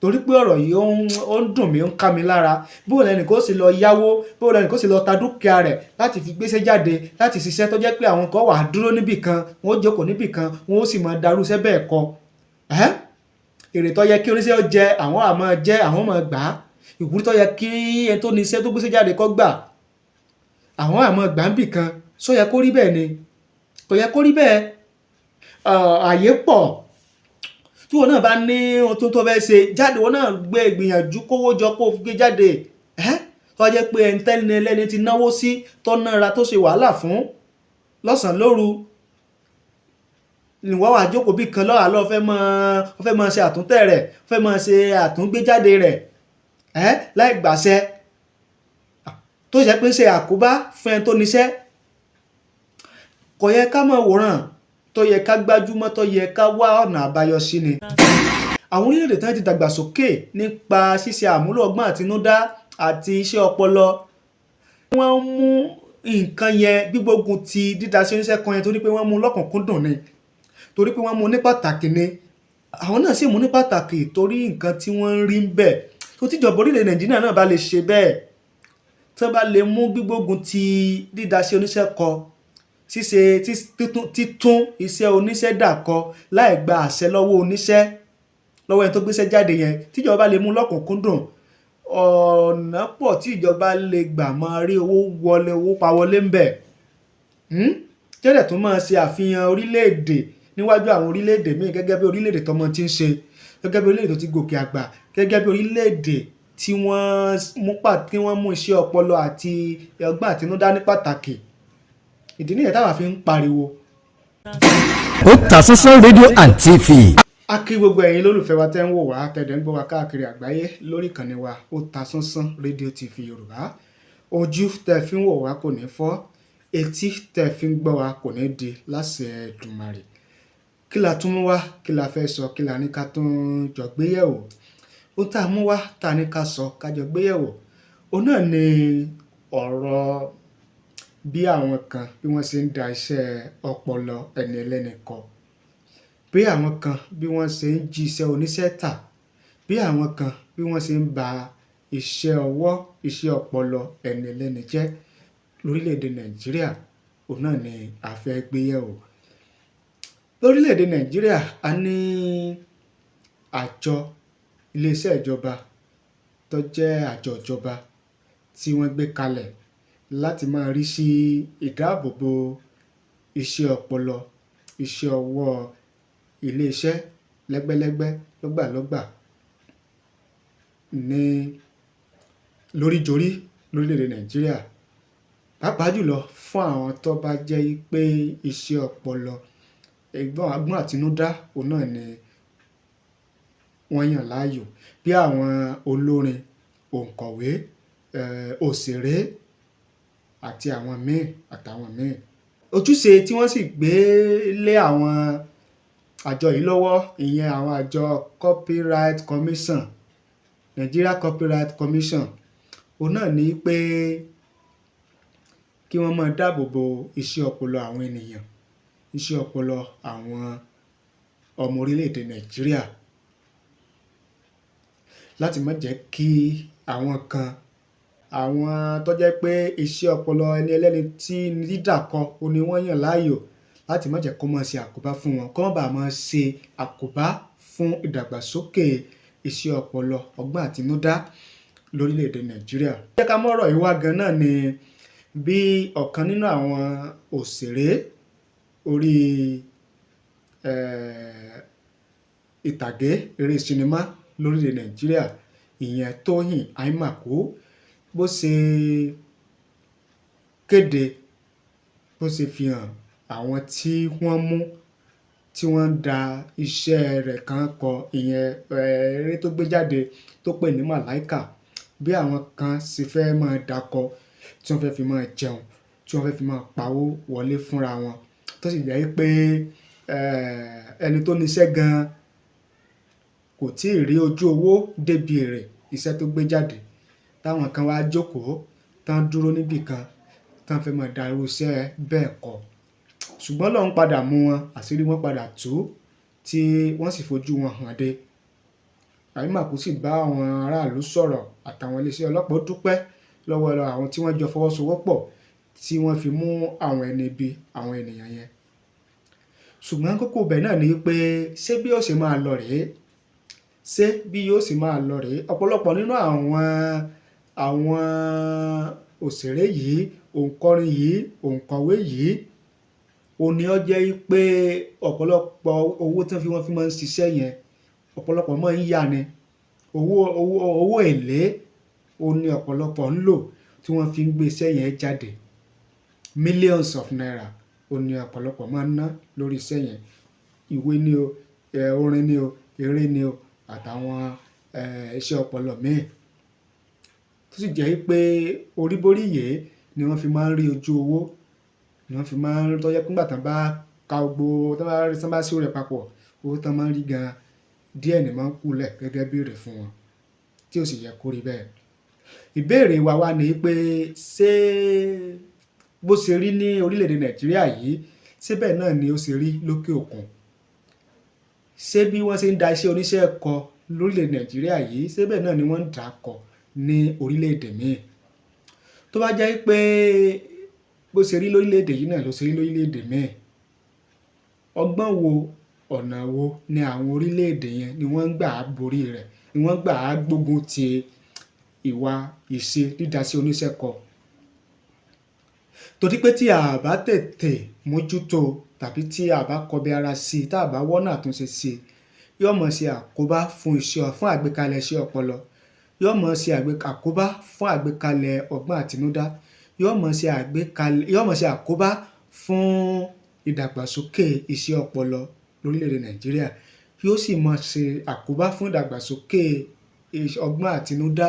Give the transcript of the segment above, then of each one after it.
torí pé ọ̀rọ̀ yìí ó ń dùn mí, ó ń ká mi lára. Bó lẹ́nì kó sì lọ yáwó, bó lẹ́nì kó sì lọ ta dúkìá rẹ̀ láti fi gbéṣẹ́ jáde láti ṣiṣẹ́ tó jẹ́ pé àwọn kan wà dúró níbì kan, wọ́n ó jókòó níbì kan, wọ́n ó sì máa darú iṣẹ́ bẹ́ẹ̀ kọ. Èrè tó yẹ kí oníṣẹ́ ó jẹ àwọn àmọ́ jẹ àwọn máa gbà á. Ìwúrí tó yẹ kí ẹni tó ní iṣẹ́ tó gbéṣẹ́ jáde kó gbà àwọn àmọ́ gbà ń bì kan. Ṣó yẹ kó rí bẹ́ẹ̀ ni? Kò yẹ kó rí bẹ́ẹ̀. Ààyè pọ̀ tí wọn náà bá ní ohun tó fẹ́ ṣe jáde, wọn náà gbé ìgbìyànjú kówó jọ kó gbé jáde. Tó jẹ́ pé ẹni ẹlẹ́ni ti náwó sí tó nára tó ṣe wàhálà fún lọ́sàn-án lóru ni wọ́n wà jókòó bí kan lọ́wọ́ àlọ́ fẹ́ máa ṣe àtúntẹ̀ rẹ̀, fẹ́ máa ṣe àtúngbéjáde rẹ̀ láì gbàṣẹ, tó jẹ́ pé ṣe àkóbá fún ẹni tó níṣẹ́. Kò yẹ ká máa wòran, tó yẹ ká gbájúmọ́, tó yẹ ká wá ọ̀nà àbáyọ sí ni. Àwọn orílẹ̀-èdè tí wọ́n ti dàgbàsókè nípa ṣíṣe àmúlò ọgbọ́n àtinúdá àti iṣẹ́ ọpọlọ, wọ́n mú nǹkan yẹn gbígbógun ti dídaṣẹ́ oníṣẹ́ kan yẹn torí pé wọ́n mú lọ́kùnkúndùn ni, torí pé wọ́n mú ní pàtàkì ni. Àwọn náà sì mú ní pàtàkì torí nǹkan tí wọ́n ń rí ń bẹ̀. Tó tíjọba orílẹ̀ Nàìjíríà náà bá lè ṣe bẹ́ẹ̀, tí wọ́n bá lè mú gbígbógun ti dídaṣẹ́ oníṣẹ́ kọ, ṣíṣe títún iṣẹ́ oníṣẹ́ dà kọ láì gba àṣẹ lọ́wọ́ oníṣẹ́, lọ́wọ́ ẹni tó gbéṣẹ́ jáde yẹn, tíjọba bá lè mú lọ́kùnkúndùn, ọ̀nà pọ̀ tí ìjọba lè gbà máa rí owó pa wọlé ń bẹ̀. Jẹ́rẹ̀ tún máa ṣe àfihàn orílẹ̀-èdè níwájú àwọn orílẹ̀-èdè míì gẹ́gẹ́ bí orílẹ̀-èdè tọmọ tí ń ṣe, gẹ́gẹ́ bí orílẹ̀-èdè tó ti gòkè àgbà, gẹ́gẹ́ bí orílẹ̀-èdè tí wọ́n mú iṣẹ́ ọpọlọ àti ọgbọ́n àtinúdá ní pàtàkì. Ìdí nìyẹn táwa fi ń pariwo. Otasansan rédíò and TV. A kí gbogbo ẹ̀yin lólùfẹ́ wa tẹ́ ń wò wá, tẹ̀dẹ̀ ń gbọ́ wa káàkiri àgbáyé lórí ìkànnì wa Otasansan rédíò TV Yorùbá. Ojú tẹ́ fi ń wò wá kò ní fọ́, etí tẹ́ fi ń gbọ́ wa kò ní di láṣẹ Èdùmàrè. Kí la tún mú wá, kí la fẹ́ sọ, kí la ní ká tún jọ gbéyẹ̀wò. Ó tá mú wá tá ní ká sọ ká jọ gbéyẹ̀wò. Òun náà ni ọ̀rọ̀ bí àwọn kan bí wọ́n ṣe ń da iṣẹ́ ọpọlọ ẹni ẹlẹ́ni kọ, bí àwọn kan bí wọ́n ṣe ń jí iṣẹ́ oníṣẹ́ tà, bí àwọn kan bí wọ́n ṣe ń ba iṣẹ́ ọwọ́, iṣẹ́ ọpọlọ ẹni ẹlẹ́ni jẹ́ lórílẹ̀‐èdè Nàìjíríà. Òun náà ni a fẹ́ gbéyẹ̀wò. Lórílẹ̀‐èdè Nàìjíríà a ní àjọ iléeṣẹ́ ìjọba tó jẹ́ àjọ ìjọba tí wọ́n gbé kalẹ̀ láti máa rí sí ìdáàbòbò iṣẹ́ ọpọlọ, iṣẹ́ ọwọ́ iléeṣẹ́ lẹ́gbẹ́lẹ́gbẹ́, lọ́gbàlọ́gbà ní lóríjorí lórílẹ̀‐èdè Nàìjíríà. Pàápàá jùlọ fún àwọn tó bá jẹ́ pé iṣẹ́ ọpọlọ, ọgbọ́n àtinúdá òun náà ni wọ́n yàn láàyò, bí àwọn olórin, òǹkọ̀wé, òṣèré àti àwọn míì. Ojúṣe tí wọ́n sì gbé lé àwọn àjọ yìí lọ́wọ́, ìyẹn àwọn àjọ Copyright Commission, Nigeria Copyright Commission, òun náà ni pé kí wọ́n máa dáàbò bo iṣẹ́ ọpọlọ àwọn ènìyàn, iṣẹ́ ọpọlọ àwọn ọmọ orílẹ̀-èdè Nàìjíríà, láti má jẹ́ kí àwọn kan, àwọn tó jẹ́ pé iṣẹ́ ọpọlọ ẹni ẹlẹ́ni tí dídà kọ ni wọ́n yàn láàyò, láti má jẹ́ kó máa ṣe àkóbá fún wọn, kó má bàa máa ṣe àkóbá fún ìdàgbàsókè iṣẹ́ ọpọlọ, ọgbọ́n àtinúdá lórílẹ̀‐èdè Nàìjíríà. Jẹ́ ká mọ́rọ̀ yìí wá gan náà ni bí ọ̀kan nínú àwọn òṣèré orí ìtàgé eré sinimá lórílẹ̀‐èdè Nàìjíríà, ìyẹn Toyin Aimaku, bó ṣe kéde, bó ṣe fi hàn àwọn tí wọ́n mú tí wọ́n ń da iṣẹ́ rẹ̀ kan kọ, ìyẹn eré tó gbé jáde tó pè ní Malaika, bí àwọn kan ṣe fẹ́ máa dakọ, tí wọ́n fẹ́ fi máa jẹun, tí wọ́n fẹ́ fi máa pawó wọlé fúnra wọn, tó sì jẹ́ pé ẹni tó níṣẹ́ gan kò tí ì rí ojú owó débi èrè iṣẹ́ tó gbé jáde, táwọn kan wá jókòó tán dúró níbì kan tán fẹ́ máa da irú iṣẹ́ bẹ́ẹ̀ kọ. Ṣùgbọ́n Ọlọ́run padà mú wọn, àṣírí wọn padà tú, tí wọ́n sì fojú wọn hàn dé. Aimaku sì bá àwọn aráàlú sọ̀rọ̀ àtàwọn iléeṣẹ́ ọlọ́pàá, ó dúpẹ́ lọ́wọ́ àwọn tí wọ́n jọ fọwọ́sowọ́pọ̀ tí wọ́n fi mú àwọn ẹni ibi àwọn ènìyàn yẹn. Ṣùgbọ́n kókó ibẹ̀ náà ni pé ṣé bí ó ṣe máa lọ rèé? Ṣé bí yóò ṣe máa lọ rèé? Ọ̀pọ̀lọpọ̀ nínú àwọn òṣèré yìí, òǹkọrin yìí, òǹkọ̀wé yìí, òun ni ó jẹ́ pé ọ̀pọ̀lọpọ̀ owó tí wọ́n fi máa ń ṣiṣẹ́ yẹn, ọ̀pọ̀lọpọ̀ máa ń yá ni. Owó èlé òun ni ọ̀pọ̀lọpọ̀ ń lò tí wọ́n fi ń gbé iṣẹ́ yẹn jáde. Millions of naira òun ni ọ̀pọ̀lọpọ̀ máa ń ná lórí iṣẹ́ yẹn. Ìwé ni o, orin ni o, eré ni o, àtàwọn iṣẹ́ ọpọlọ míì. Tó sì jẹ́ pé oríbóríyè ni wọ́n fi máa ń rí ojú owó, ni wọ́n fi máa ń tó jẹ́ pé nígbà tí wọ́n bá ka gbogbo, tí wọ́n bá sí rẹ̀ papọ̀, owó tí wọ́n máa ń rí gan díẹ̀ ni máa ń kú lẹ̀ gẹ́gẹ́ bí èrè fún wọn, tí ó sì yẹ kó rí bẹ́ẹ̀. Ìbéèrè wa wá ni pé ṣé bó ṣe rí ní orílẹ̀-èdè Nàìjíríà yìí, ṣé bẹ́ẹ̀ náà ni ó ṣe rí lókè òkun? Ṣé bí wọ́n ṣe ń da iṣẹ́ oníṣẹ́ kọ lórílẹ̀-èdè Nàìjíríà yìí, ṣé bẹ́ẹ̀ náà ni wọ́n ń dà á kọ ní orílẹ̀-èdè míì? Tó bá jẹ́ pé bó ṣe rí lórílẹ̀-èdè yìí náà ló ṣe rí lórílẹ̀-èdè míì, ọgbọ́n wo, ọ̀nà wo ni àwọn orílẹ̀-èdè yẹn ni wọ́n ń gbà á borí rẹ̀, ni wọ́n gbà á gbógun ti ìwà ìṣe dídásí oníṣẹ́ kọ? Torí pé tí a bá tètè mójútó tàbí tí a bá kọbi ara sí i, tá a bá wọ́nà àtúnṣe sí i, yóò mọ̀ ṣe àkóbá fún àgbékalẹ̀ iṣẹ́ ọpọlọ, yóò mọ̀ ṣe àkóbá fún àgbékalẹ̀ ọgbọ́n àtinúdá, yóò mọ̀ ṣe àkóbá fún ìdàgbàsókè iṣẹ́ ọpọlọ lórílẹ̀-èdè Nàìjíríà, yóò sì mọ̀ ṣe àkóbá fún ìdàgbàsókè ọgbọ́n àtinúdá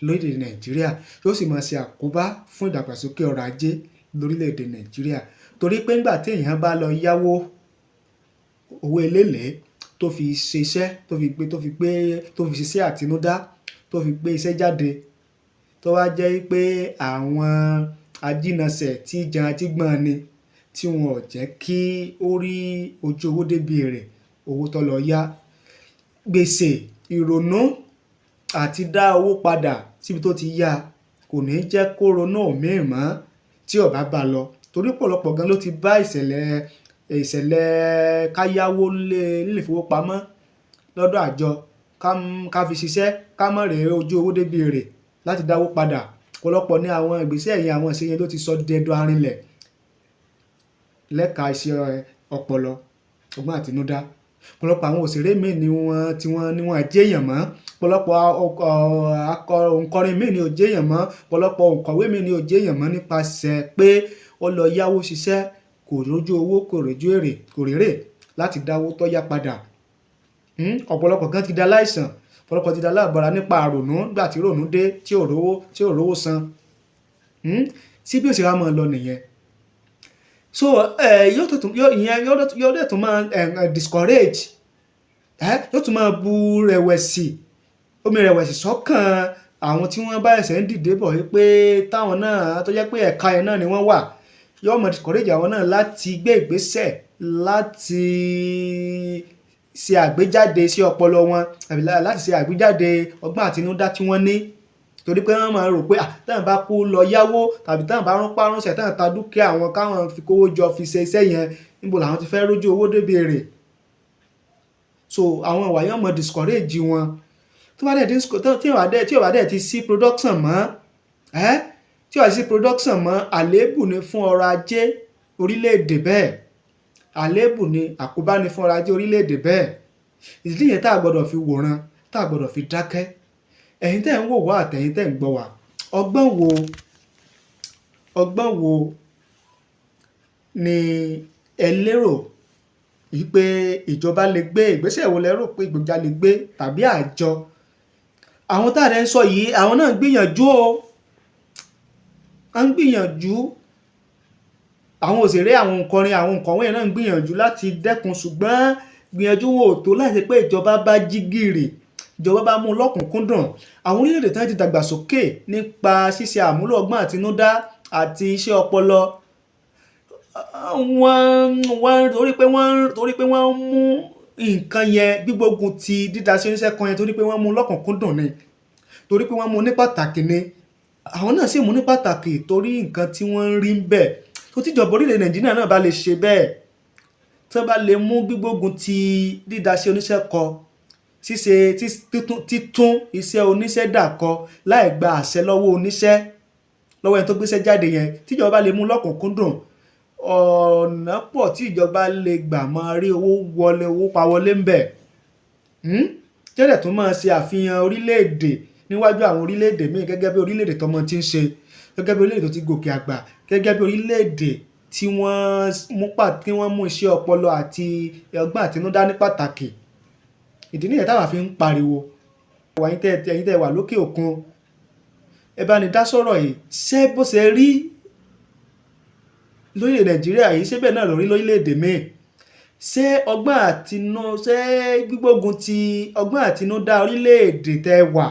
lórílẹ̀-èdè Nàìjíríà, yóò sì mọ̀ ṣe àkóbá fún ìdàgbàsókè ọrọ̀ ajé lórílẹ̀-èdè Nàìjíríà. Torí pé nígbà tí èèyàn bá lọ yáwó owó eléèlé tó fi ṣiṣẹ́, tó fi ṣiṣẹ́ àtinúdá, tó fi gbé iṣẹ́ jáde, tó wá jẹ́ pé àwọn ajínasẹ̀ tí jan ajígbọ̀n ni, tí wọn ò jẹ́ kí ó rí ojú owó débi èrè owó tó lọ yá. Gbèsè, ìrònú àti dá owó padà síbi tó ti yá kò ní jẹ́ kó ronú òmíì mọ́ tí ó bá bá lọ. Torí ọ̀pọ̀lọpọ̀ gan ló ti bá ìṣẹ̀lẹ̀ káyáwó nílé ìfowópamọ́ lọ́dọ̀ àjọ ká fi ṣiṣẹ́ ká má rè ojú owó débi èrè láti dáwó padà. Ọ̀pọ̀lọpọ̀ ní àwọn ìgbésẹ̀ yẹn, àwọn ìṣe yẹn ló ti sọ dẹdun arinlẹ̀ lẹ́ka iṣẹ́ ọpọlọ, ọgbọ́n àtinúdá. Ọ̀pọ̀lọpọ̀ àwọn òṣèré míì ni wọ́n jẹ́yàn mọ́, ọ̀pọ̀lọpọ̀ òǹkọrin míì ni ò jẹ́yàn mọ́, ọ̀pọ̀lọpọ̀ òǹkọ̀wé míì ni ò jẹ́yàn mọ́ nípasẹ̀ pé ó lọ yáwó ṣiṣẹ́, kò rójú owó, kò rójú èrè, kò rérè láti dáwó tó yá padà. Ọ̀pọ̀lọpọ̀ gan ti da láìsàn, ọ̀pọ̀lọpọ̀ ti da láàbọ̀ra nípa àrònú nígbà tí rònú dé tí ò rówó san. Sí bí ó ṣe wá máa lọ nìyẹn. So yóò dẹ̀ tún máa discourage, yóò tún máa bu omi rẹ̀wẹ̀sì sọ́kàn àwọn tí wọ́n bá ẹ̀sẹ̀ ń dìde bọ̀ wípé táwọn náà tó jẹ́ pé ẹ̀ka yẹn náà ni wọ́n wà, yóò máa discourage àwọn náà láti gbé ìgbésẹ̀ láti ṣe àgbéjáde sí ọpọlọ wọn, àbí láti ṣe àgbéjáde ọgbọ́n àtinúdá tí wọ́n ní. Torí pé wọ́n máa rò pé táwọn bá kú lọ yáwó tàbí táwọn bá ránṣẹ́ táwọn ta dúkìá àwọn káwọn fi kówó jọ fi ṣe iṣẹ́ yẹn, níbo làwọn ti fẹ́ rójú owó débi èrè. So àwọn ìwà yẹn máa discourage wọn. Tí ó bá dẹ̀ ti sí production mọ́, àléébù ni fún ọrọ̀ ajé orílẹ̀-èdè bẹ́ẹ̀, àléébù ni, àkóbá ni fún ọrọ̀ ajé orílẹ̀-èdè bẹ́ẹ̀. Ìdí nìyẹn tá a gbọ́dọ̀ fi wòran, tá a gbọ́dọ̀ fi dákẹ́. Ẹ̀yin tẹ́ ń wò wá àtẹ̀yin tẹ́ ń gbọ́ wá, ọgbọ́n wo ni ẹ lérò wípé ìjọba lè gbé, ìgbésẹ̀ wo lẹ rò pé ìjọba lè gbé tàbí àjọ? Àwọn tá a dẹ̀ ń sọ yìí, àwọn náà ń gbìyànjú o, wọ́n ń gbìyànjú. Àwọn òṣèré, àwọn òǹkọrin, àwọn òǹkọ̀wé náà ń gbìyànjú láti dẹ́kun, ṣùgbọ́n gbìyànjú wọn ò tó láti pé ìjọba bá jí gìrì, ìjọba bá mú lọ́kùnkúndùn. Àwọn orílẹ̀-èdè tí wọ́n ti dàgbàsókè nípa ṣíṣe àmúlò ọgbọ́n àtinúdá àti iṣẹ́ ọpọlọ, torí pé wọ́n mú nǹkan yẹn gbígbógun ti dídásí oníṣẹ́ kan yẹn torí pé wọ́n mú lọ́kùnkúndùn ni, torí pé wọ́n mú ní pàtàkì ni, àwọn náà sì mú ní pàtàkì torí nǹkan tí wọ́n ń rí ń bẹ̀. tó tíjọba orílẹ̀ Nàìjíríà náà bá lè ṣe bẹ́ẹ̀, tí wọ́n bá lè mú gbígbógun ti dídásí oníṣẹ́ kọ, ṣíṣe títún iṣẹ́ oníṣẹ́ dà kọ láì gba àṣẹ lọ́wọ́ oníṣẹ́, lọ́wọ́ ẹni tó gbéṣẹ́ jáde yẹn, tíjọba bá lè mú lọ́kùnkúndùn, ọ̀nà pọ̀ tí ìjọba lè gbà máa rí owó pa wọlé ń bẹ̀. jẹ́rẹ̀ tún máa ṣe àfihàn orílẹ̀-èdè níwájú àwọn orílẹ̀-èdè míì gẹ́gẹ́ bí orílẹ̀-èdè tọmọ tí ń ṣe, gẹ́gẹ́ bí orílẹ̀-èdè tó ti gòkè àgbà, gẹ́gẹ́ bí orílẹ̀-èdè tí wọ́n mú iṣẹ́ ọpọlọ àti ọgbọ́n àtinúdá ní pàtàkì. ìdí nìyẹn táwa fi ń pariwo, ẹ̀yin tẹ́ wà lókè òkun, ẹ bá ní dá sọ̀rọ̀ yìí. ṣé bó ṣe rí lórílẹ̀ Nàìjíríà yìí ṣé bẹ́ẹ̀ náà lórí lórílẹ̀-èdè míì? ṣé gbígbógun ti ọgbọ́n àtinúdá orílẹ̀-èdè tẹ́ wà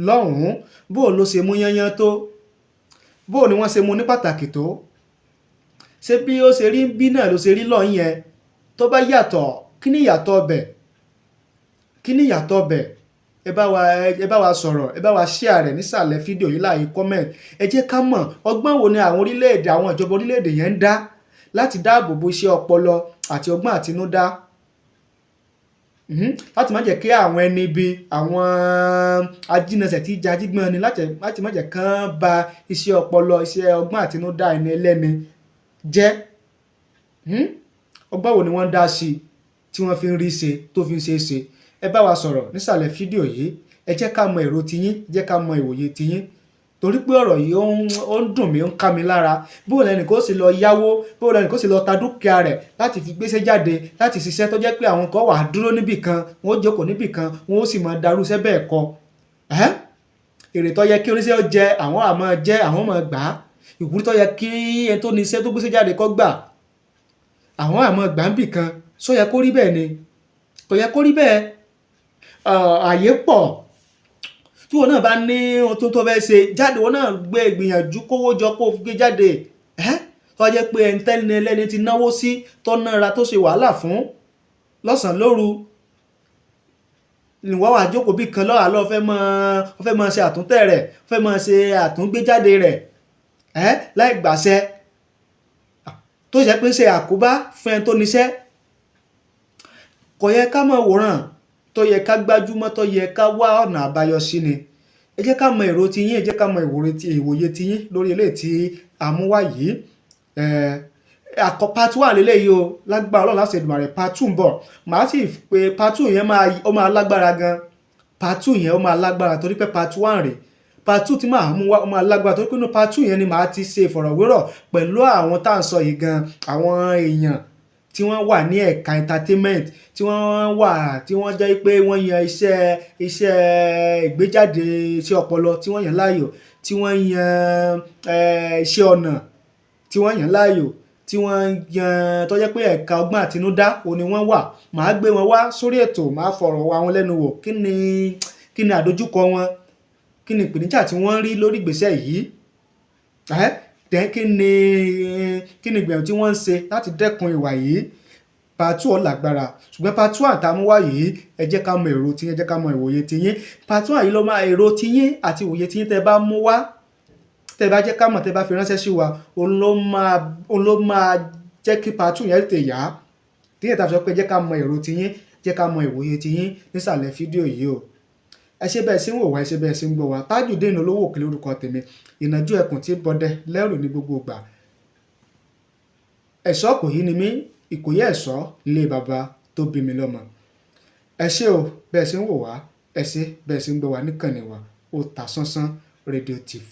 lọ́hùn-ún, bóò ló ṣe mú yányán tó, bóò ni wọ́n ṣe mú ní pàtàkì tó? ṣé bí ó ṣe rí bí náà ló ṣe rí lọ́hùn yẹn? tó bá yàtọ̀, kí ni ìyàtọ̀ ọbẹ̀? ẹ bá wa sọ̀rọ̀, ẹ bá wa share rẹ̀ nísàlẹ̀ fídíò yìí láàyè comment. ẹ jẹ́ ká mọ̀ ọgbọ́n wo ni àwọn ìjọba orílẹ̀-èdè yẹn ń dá láti dáàbò bo iṣẹ́ ọpọlọ àti ọgbọ́n àtinúdá, láti má jẹ́ kí àwọn ẹni ibi, àwọn ajínasẹ̀ tí jajígbọ́n ni, láti má jẹ́ kán ba iṣẹ́ ọpọlọ, iṣẹ́ ọgbọ́n àtinúdá ẹni ẹlẹ́ni jẹ́. ọgbọ́n wo ni wọ́n dá sí tí wọ́n fi ń rí ṣe tó fi ń ṣe é ṣe? ẹ bá wa sọ̀rọ̀ nísàlẹ̀ fídíò yìí, ẹ jẹ́ ká mọ èrò tiyín, ẹ jẹ́ ká mọ ìwòye tiyín, torí pé ọ̀rọ̀ yìí ó ń dùn mí, ó ń ká mi lára. bó lẹ́nì kó sì lọ yáwó, bó lẹ́nì kó sì lọ ta dúkìá rẹ̀ láti fi gbéṣẹ́ jáde, láti ṣiṣẹ́ tó jẹ́ pé àwọn kan wà dúró níbì kan, wọ́n ó jókòó níbì kan, wọ́n ó sì máa darúṣẹ́ bẹ́ẹ̀ kọ. èrè tó yẹ kí oníṣẹ́ jẹ àwọn àmọ́ jẹ, àwọn máa gbà á. ìwúrí tó yẹ kí ẹni tó ní iṣẹ́ tó gbéṣẹ́ jáde kó gbà, àwọn àmọ́ gbà ń bì kan. só yẹ kó rí bẹ́ẹ̀ ni? kò yẹ kó rí bẹ́ẹ̀. àyè pọ̀, tí wọn náà bá ní ohun tó fẹ́ ṣe jáde, wọn náà gbìyànjú kówó jọ kó gbé jáde. tó jẹ́ pé ẹni tẹ́ni ẹlẹ́ni ti náwó sí, tó nára, tó ṣe wàhálà fún lọ́sàn-án lóru, ìwọ́n wà jókòó bí kan lọ́wọ́ àlọ́ fẹ́ máa ṣe àtúntẹ̀ rẹ̀, fẹ́ máa ṣe àtúngbéjáde rẹ̀ láì gbàṣẹ, tó jẹ́ pé ṣe àkóbá fún ẹni tó níṣẹ́. kò yẹ ká máa wòran, tó yẹ ká gbájúmọ́, tó yẹ ká wá ọ̀nà àbáyọ sí ni. ẹ jẹ́ ká mọ èrò tiyín, ẹ jẹ́ ká mọ ìwòye tiyín lórí eléyìí tí a mú wá yìí. part 1 lélẹ́yìí o, lágbára Ọlọ́run láti Èdùmàrè, part 2 ń bọ̀. màá sì pé part 2 yẹn ó máa lágbára gan. part 2 yẹn ó máa lágbára torí pé part 1 rèé. part 2 tí màá mú wá ó máa lágbára torí pé nínú part 2 yẹn ni màá ti ṣe ìfọ̀rọ̀wérọ̀ pẹ̀lú àwọn tá à ń sọ yìí gan, àwọn èèyàn tí wọ́n wà ní ẹ̀ka entertainment, tí wọ́n jẹ́ pé wọ́n yan iṣẹ́ ìgbéjáde iṣẹ́ ọpọlọ tí wọ́n yàn láàyò, tí wọ́n yan iṣẹ́ ọnà tí wọ́n yàn láàyò, tí wọ́n yan tó jẹ́ pé ẹ̀ka ọgbọ́n àtinúdá òun ni wọ́n wà. màá gbé wọn wá sórí ètò, màá fọ̀rọ̀ wá wọn lẹ́nu wò, kí ni àdójúkọ wọn, kí ni ìpèníjà tí wọ́n rí lórí ìgbésẹ̀ yìí, kí ni ìgbìyànjú tí wọ́n ń ṣe láti dẹ́kun ìwà yìí. part 2 lágbára, ṣùgbọ́n part 1 tá a mú wá yìí, ẹ jẹ́ ká mọ èrò tiyín, ẹ jẹ́ ká mọ ìwòye tiyín. part 1 yìí ló máa èrò tiyín àti ìwòye tiyín tẹ́ bá mú wá, tẹ́ bá jẹ́ ká mọ̀, tẹ́ bá fi ránṣẹ́ sí wa, òun ló máa jẹ́ kí part 2 yẹn tètè yá. díẹ̀ tá a sọ pé jẹ́ ká mọ èrò tiyín, jẹ́ ká mọ ìwòye tiyín nísàlẹ̀ fídíò yìí o. ẹ ṣé bẹ́ẹ̀ sí ń wò wá, ẹ ṣé bẹ́ẹ̀ sí ń gbọ́ wá. Tajudeen Olówó Òkèlè orúkọ tèmi, ìnàjú ẹkùn tí bọdẹ lẹ́rù ní gbogbo ìgbà. ẹ̀ṣọ́ kò yí ni mí, ìkòyí ẹ̀ṣọ́ ilé baba tó bí mi lọ́mọ. ẹ ṣé o bẹ́ẹ̀ sí ń wò wá, ẹ ṣé bẹ́ẹ̀ sí ń gbọ́ wá níkànnì wa Otasansan rédíò TV.